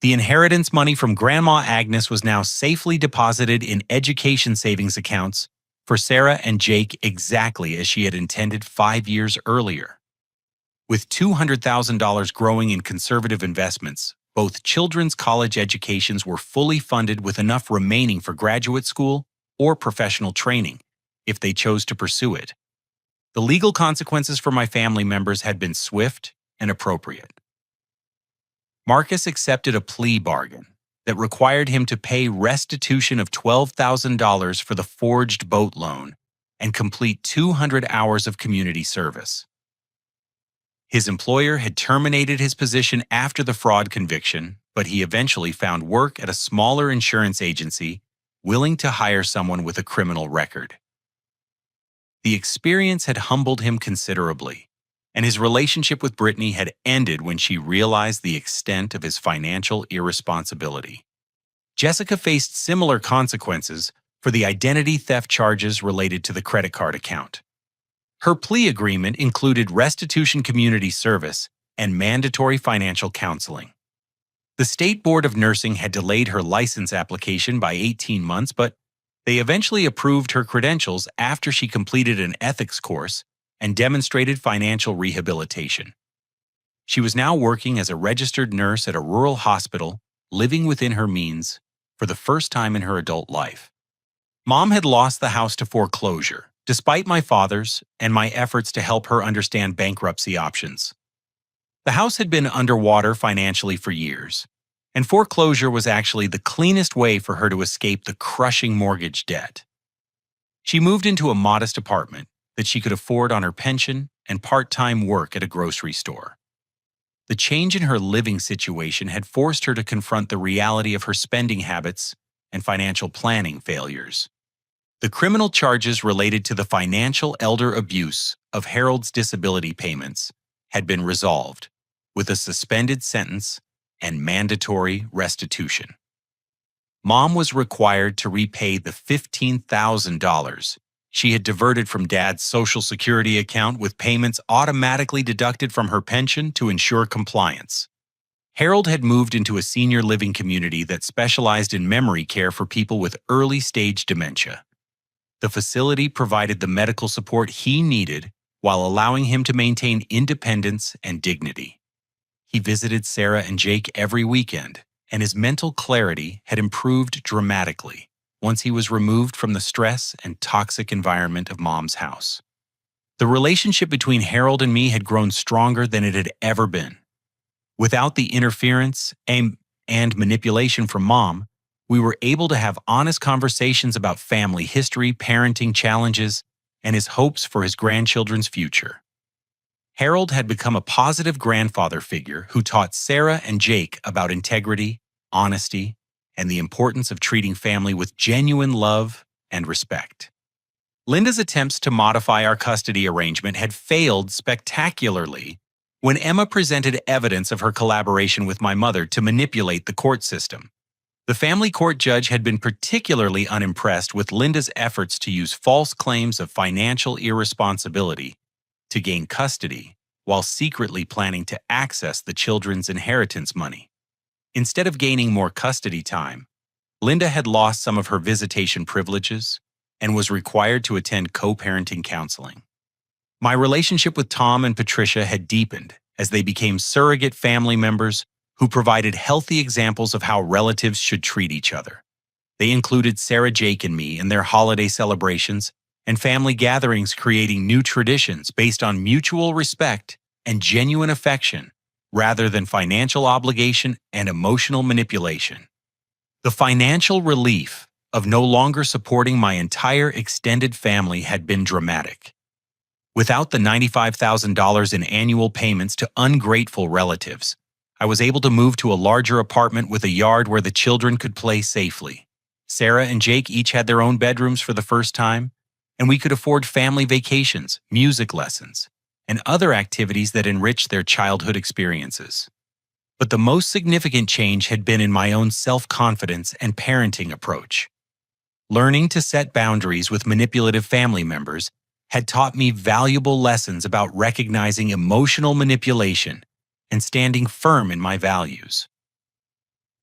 The inheritance money from Grandma Agnes was now safely deposited in education savings accounts for Sarah and Jake exactly as she had intended 5 years earlier. With $200,000 growing in conservative investments, both children's college educations were fully funded with enough remaining for graduate school or professional training, if they chose to pursue it. The legal consequences for my family members had been swift and appropriate. Marcus accepted a plea bargain that required him to pay restitution of $12,000 for the forged boat loan and complete 200 hours of community service. His employer had terminated his position after the fraud conviction, but he eventually found work at a smaller insurance agency willing to hire someone with a criminal record. The experience had humbled him considerably, and his relationship with Brittany had ended when she realized the extent of his financial irresponsibility. Jessica faced similar consequences for the identity theft charges related to the credit card account. Her plea agreement included restitution community service and mandatory financial counseling. The State Board of Nursing had delayed her license application by 18 months, but they eventually approved her credentials after she completed an ethics course and demonstrated financial rehabilitation. She was now working as a registered nurse at a rural hospital, living within her means for the first time in her adult life. Mom had lost the house to foreclosure, despite my father's and my efforts to help her understand bankruptcy options. The house had been underwater financially for years, and foreclosure was actually the cleanest way for her to escape the crushing mortgage debt. She moved into a modest apartment that she could afford on her pension and part-time work at a grocery store. The change in her living situation had forced her to confront the reality of her spending habits and financial planning failures. The criminal charges related to the financial elder abuse of Harold's disability payments had been resolved, with a suspended sentence and mandatory restitution. Mom was required to repay the $15,000 she had diverted from Dad's Social Security account, with payments automatically deducted from her pension to ensure compliance. Harold had moved into a senior living community that specialized in memory care for people with early-stage dementia. The facility provided the medical support he needed while allowing him to maintain independence and dignity. He visited Sarah and Jake every weekend, and his mental clarity had improved dramatically once he was removed from the stress and toxic environment of Mom's house. The relationship between Harold and me had grown stronger than it had ever been. Without the interference and manipulation from Mom, we were able to have honest conversations about family history, parenting challenges, and his hopes for his grandchildren's future. Harold had become a positive grandfather figure who taught Sarah and Jake about integrity, honesty, and the importance of treating family with genuine love and respect. Linda's attempts to modify our custody arrangement had failed spectacularly when Emma presented evidence of her collaboration with my mother to manipulate the court system. The family court judge had been particularly unimpressed with Linda's efforts to use false claims of financial irresponsibility to gain custody while secretly planning to access the children's inheritance money. Instead of gaining more custody time, Linda had lost some of her visitation privileges and was required to attend co-parenting counseling. My relationship with Tom and Patricia had deepened as they became surrogate family members who provided healthy examples of how relatives should treat each other. They included Sarah, Jake, and me in their holiday celebrations and family gatherings, creating new traditions based on mutual respect and genuine affection rather than financial obligation and emotional manipulation. The financial relief of no longer supporting my entire extended family had been dramatic. Without the $95,000 in annual payments to ungrateful relatives, I was able to move to a larger apartment with a yard where the children could play safely. Sarah and Jake each had their own bedrooms for the first time, and we could afford family vacations, music lessons, and other activities that enriched their childhood experiences. But the most significant change had been in my own self-confidence and parenting approach. Learning to set boundaries with manipulative family members had taught me valuable lessons about recognizing emotional manipulation and standing firm in my values.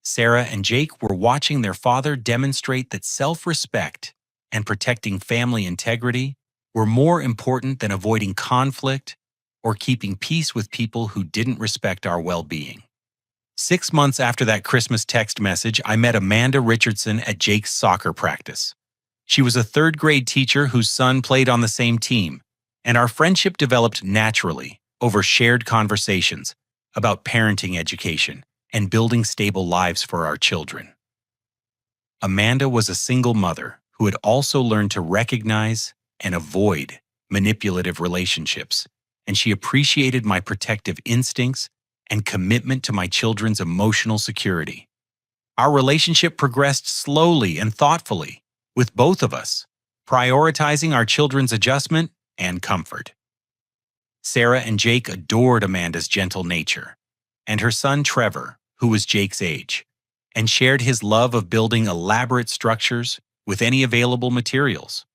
Sarah and Jake were watching their father demonstrate that self-respect and protecting family integrity were more important than avoiding conflict or keeping peace with people who didn't respect our well-being. 6 months after that Christmas text message, I met Amanda Richardson at Jake's soccer practice. She was a third-grade teacher whose son played on the same team, and our friendship developed naturally over shared conversations about parenting education and building stable lives for our children. Amanda was a single mother who had also learned to recognize and avoid manipulative relationships, and she appreciated my protective instincts and commitment to my children's emotional security. Our relationship progressed slowly and thoughtfully, with both of us prioritizing our children's adjustment and comfort. Sarah and Jake adored Amanda's gentle nature, and her son Trevor, who was Jake's age, and shared his love of building elaborate structures with any available materials.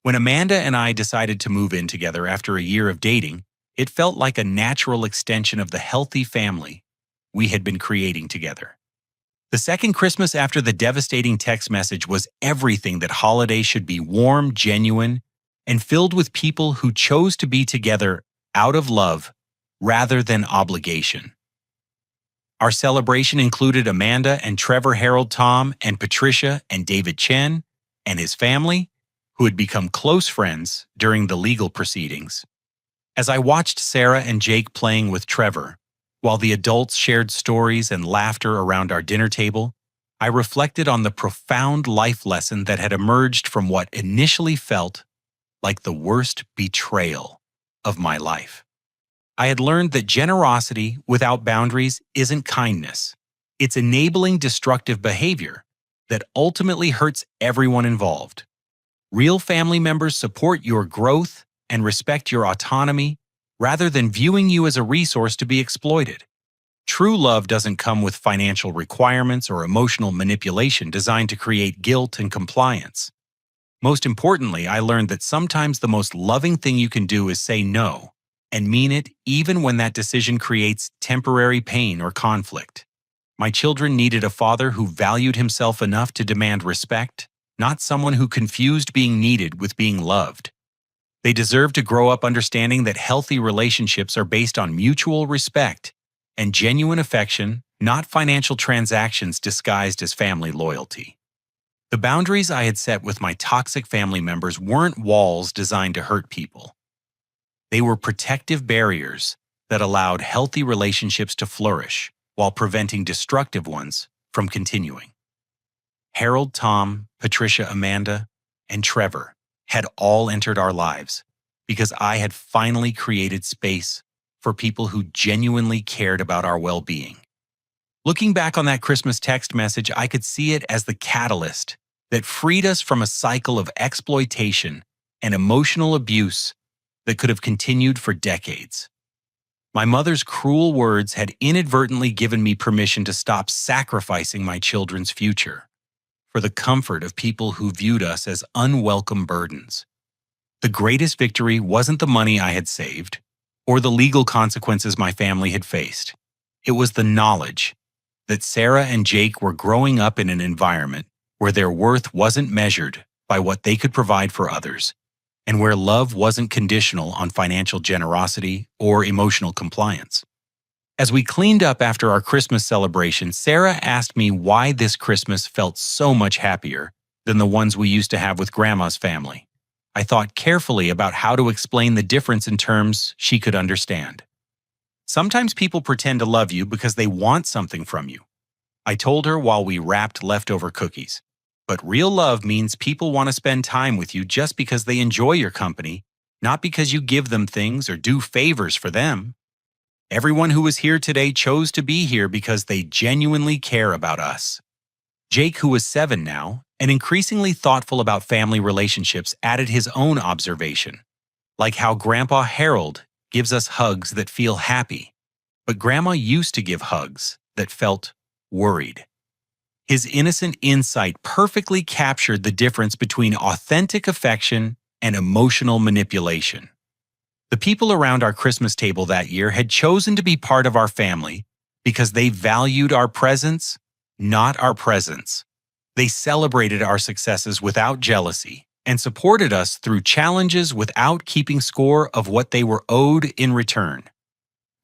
When Amanda and I decided to move in together after a year of dating, it felt like a natural extension of the healthy family we had been creating together. The second Christmas after the devastating text message was everything that holidays should be: warm, genuine, and filled with people who chose to be together out of love rather than obligation. Our celebration included Amanda and Trevor, Harold, Tom, and Patricia and David Chen and his family, who had become close friends during the legal proceedings. As I watched Sarah and Jake playing with Trevor, while the adults shared stories and laughter around our dinner table, I reflected on the profound life lesson that had emerged from what initially felt like the worst betrayal of my life. I had learned that generosity without boundaries isn't kindness. It's enabling destructive behavior that ultimately hurts everyone involved. Real family members support your growth and respect your autonomy rather than viewing you as a resource to be exploited. True love doesn't come with financial requirements or emotional manipulation designed to create guilt and compliance. Most importantly, I learned that sometimes the most loving thing you can do is say no, and mean it even when that decision creates temporary pain or conflict. My children needed a father who valued himself enough to demand respect, not someone who confused being needed with being loved. They deserve to grow up understanding that healthy relationships are based on mutual respect and genuine affection, not financial transactions disguised as family loyalty. The boundaries I had set with my toxic family members weren't walls designed to hurt people. They were protective barriers that allowed healthy relationships to flourish while preventing destructive ones from continuing. Harold, Tom, Patricia, Amanda, and Trevor had all entered our lives because I had finally created space for people who genuinely cared about our well-being. Looking back on that Christmas text message, I could see it as the catalyst that freed us from a cycle of exploitation and emotional abuse that could have continued for decades. My mother's cruel words had inadvertently given me permission to stop sacrificing my children's future for the comfort of people who viewed us as unwelcome burdens. The greatest victory wasn't the money I had saved or the legal consequences my family had faced. It was the knowledge that Sarah and Jake were growing up in an environment where their worth wasn't measured by what they could provide for others, and where love wasn't conditional on financial generosity or emotional compliance. As we cleaned up after our Christmas celebration, Sarah asked me why this Christmas felt so much happier than the ones we used to have with Grandma's family. I thought carefully about how to explain the difference in terms she could understand. Sometimes people pretend to love you because they want something from you, I told her while we wrapped leftover cookies. But real love means people want to spend time with you just because they enjoy your company, not because you give them things or do favors for them. Everyone who is here today chose to be here because they genuinely care about us. Jake, who is 7 now, and increasingly thoughtful about family relationships, added his own observation, like how Grandpa Harold gives us hugs that feel happy, but Grandma used to give hugs that felt worried. His innocent insight perfectly captured the difference between authentic affection and emotional manipulation. The people around our Christmas table that year had chosen to be part of our family because they valued our presence, not our presence. They celebrated our successes without jealousy and supported us through challenges without keeping score of what they were owed in return.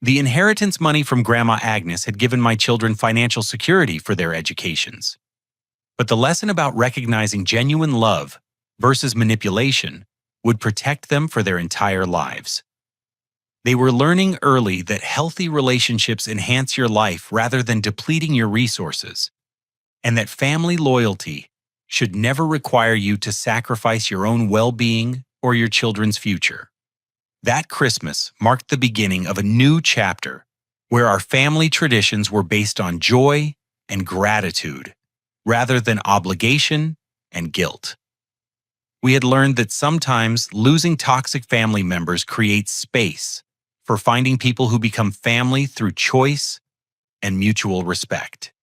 The inheritance money from Grandma Agnes had given my children financial security for their educations. But the lesson about recognizing genuine love versus manipulation would protect them for their entire lives. They were learning early that healthy relationships enhance your life rather than depleting your resources, and that family loyalty should never require you to sacrifice your own well-being or your children's future. That Christmas marked the beginning of a new chapter where our family traditions were based on joy and gratitude rather than obligation and guilt. We had learned that sometimes losing toxic family members creates space for finding people who become family through choice and mutual respect.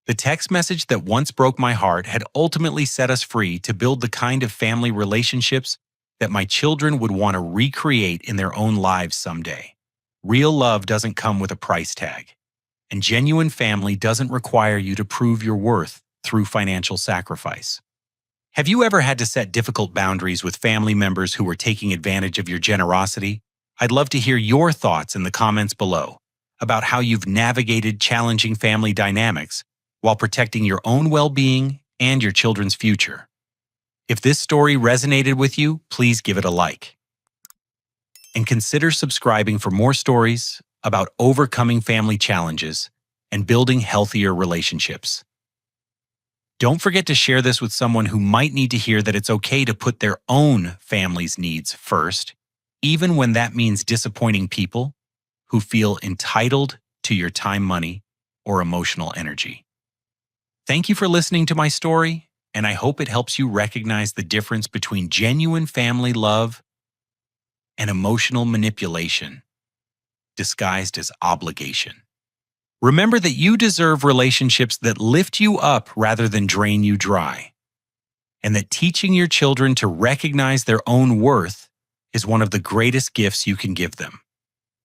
The text message that once broke my heart had ultimately set us free to build the kind of family relationships that my children would want to recreate in their own lives someday. Real love doesn't come with a price tag, and genuine family doesn't require you to prove your worth through financial sacrifice. Have you ever had to set difficult boundaries with family members who were taking advantage of your generosity? I'd love to hear your thoughts in the comments below about how you've navigated challenging family dynamics while protecting your own well-being and your children's future. If this story resonated with you, please give it a like. And consider subscribing for more stories about overcoming family challenges and building healthier relationships. Don't forget to share this with someone who might need to hear that it's okay to put their own family's needs first, even when that means disappointing people who feel entitled to your time, money, or emotional energy. Thank you for listening to my story, and I hope it helps you recognize the difference between genuine family love and emotional manipulation, disguised as obligation. Remember that you deserve relationships that lift you up rather than drain you dry, and that teaching your children to recognize their own worth is one of the greatest gifts you can give them.